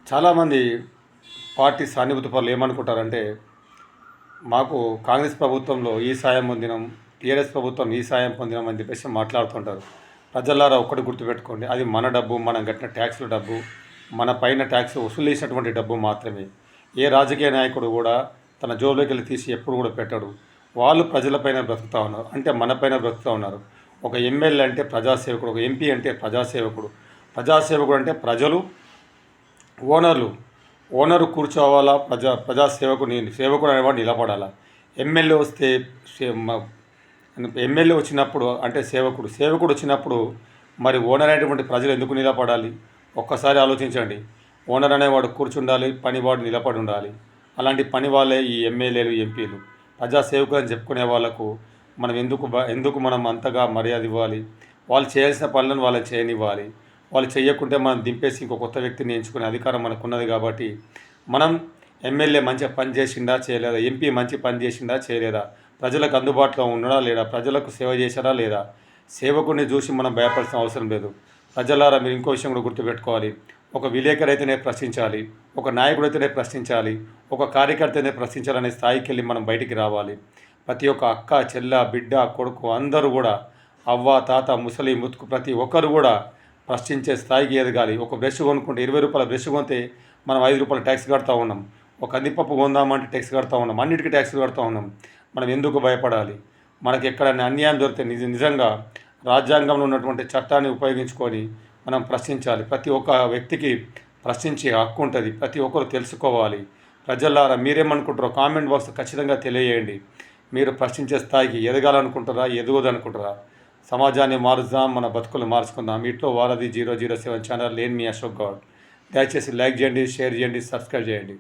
చాలామంది పార్టీ సానుభూతి పరులు ఏమనుకుంటారంటే, మాకు కాంగ్రెస్ ప్రభుత్వంలో ఈ సాయం పొందినాం, టీఆర్ఎస్ ప్రభుత్వం ఈ సాయం పొందినాం అని చెప్పేసి మాట్లాడుతుంటారు. ప్రజలారా ఒక్కటి గుర్తుపెట్టుకోండి, అది మన డబ్బు, మనం కట్టిన ట్యాక్సుల డబ్బు, మన పైన ట్యాక్స్ వసూలు చేసినటువంటి డబ్బు మాత్రమే. ఏ రాజకీయ నాయకుడు కూడా తన జోబులోకి వెళ్ళి తీసి ఎప్పుడు కూడా పెట్టడు. వాళ్ళు ప్రజలపైన బ్రతుకుతూ ఉన్నారు, అంటే మనపైన బ్రతుకుతూ ఉన్నారు. ఒక ఎమ్మెల్యే అంటే ప్రజాసేవకుడు, ఒక ఎంపీ అంటే ప్రజాసేవకుడు. ప్రజాసేవకుడు అంటే ప్రజలు ఓనర్లు. ఓనరు కూర్చోవాలా, సేవకుడు అనేవాడు నిలబడాలా. ఎమ్మెల్యే వస్తే ఎమ్మెల్యే వచ్చినప్పుడు అంటే సేవకుడు వచ్చినప్పుడు మరి ఓనర్ అనేటువంటి ప్రజలు ఎందుకు నిలబడాలి? ఒక్కసారి ఆలోచించండి. ఓనర్ అనేవాడు కూర్చుండాలి, పనివాడు నిలబడి ఉండాలి. అలాంటి పని వాళ్ళే ఈ ఎమ్మెల్యేలు, ఎంపీలు. ప్రజాసేవకులు అని చెప్పుకునే వాళ్ళకు మనం ఎందుకు మనం అంతగా మర్యాద ఇవ్వాలి? వాళ్ళు చేయాల్సిన పనులను వాళ్ళని చేయనివ్వాలి. వాళ్ళు చేయకుంటే మనం దింపేసి ఇంకో కొత్త వ్యక్తిని ఎంచుకునే అధికారం మనకున్నది. కాబట్టి మనం ఎమ్మెల్యే మంచిగా పని చేసిండా చేయలేదా, ఎంపీ మంచి పని చేసిండా చేయలేదా, ప్రజలకు అందుబాటులో ఉన్నాడా లేడా, ప్రజలకు సేవ చేశారా లేదా, సేవకుడిని చూసి మనం భయపడాల్సిన అవసరం లేదు. ప్రజలారా మీరు ఇంకో విషయం కూడా గుర్తుపెట్టుకోవాలి. ఒక విలేకరు అయితేనే ప్రశ్నించాలి, ఒక నాయకుడు అయితేనే ప్రశ్నించాలి, ఒక కార్యకర్తనే ప్రశ్నించాలనే స్థాయికి వెళ్ళి మనం బయటికి రావాలి. ప్రతి ఒక్క అక్క, చెల్ల, బిడ్డ, కొడుకు అందరూ కూడా, అవ్వ, తాత, ముసలి, ముతుకు ప్రతి ఒక్కరు కూడా ప్రశ్నించే స్థాయికి ఎదగాలి. ఒక బ్రష్ కొనుక్కుంటే 20 రూపాయల బ్రష్ కొంటే మనం 5 రూపాయల ట్యాక్స్ కడతా ఉన్నాం. ఒక కందిపప్పు కొందామంటే ట్యాక్స్ కడతా ఉన్నాం. అన్నిటికీ ట్యాక్స్ కడతా ఉన్నాం. మనం ఎందుకు భయపడాలి? మనకి ఎక్కడైనా అన్యాయం దొరికితే నిజంగా రాజ్యాంగంలో ఉన్నటువంటి చట్టాన్ని ఉపయోగించుకొని మనం ప్రశ్నించాలి. ప్రతి ఒక్క వ్యక్తికి ప్రశ్నించే హక్కు ఉంటుంది. ప్రతి ఒక్కరు తెలుసుకోవాలి. ప్రజలారా మీరేమనుకుంటారో కామెంట్ బాక్స్ ఖచ్చితంగా తెలియజేయండి. మీరు ప్రశ్నించే స్థాయికి ఎదగాలనుకుంటారా, ఎదగదనుకుంటారా? సమాజాన్ని మారుద్దాం, మన బతుకులు మార్చుకుందాం. ఇట్లో వారధి 007 ఛానల్, నేను మీ అశోక్ గౌడ్. దయచేసి లైక్ చేయండి, షేర్ చేయండి, సబ్స్క్రైబ్ చేయండి.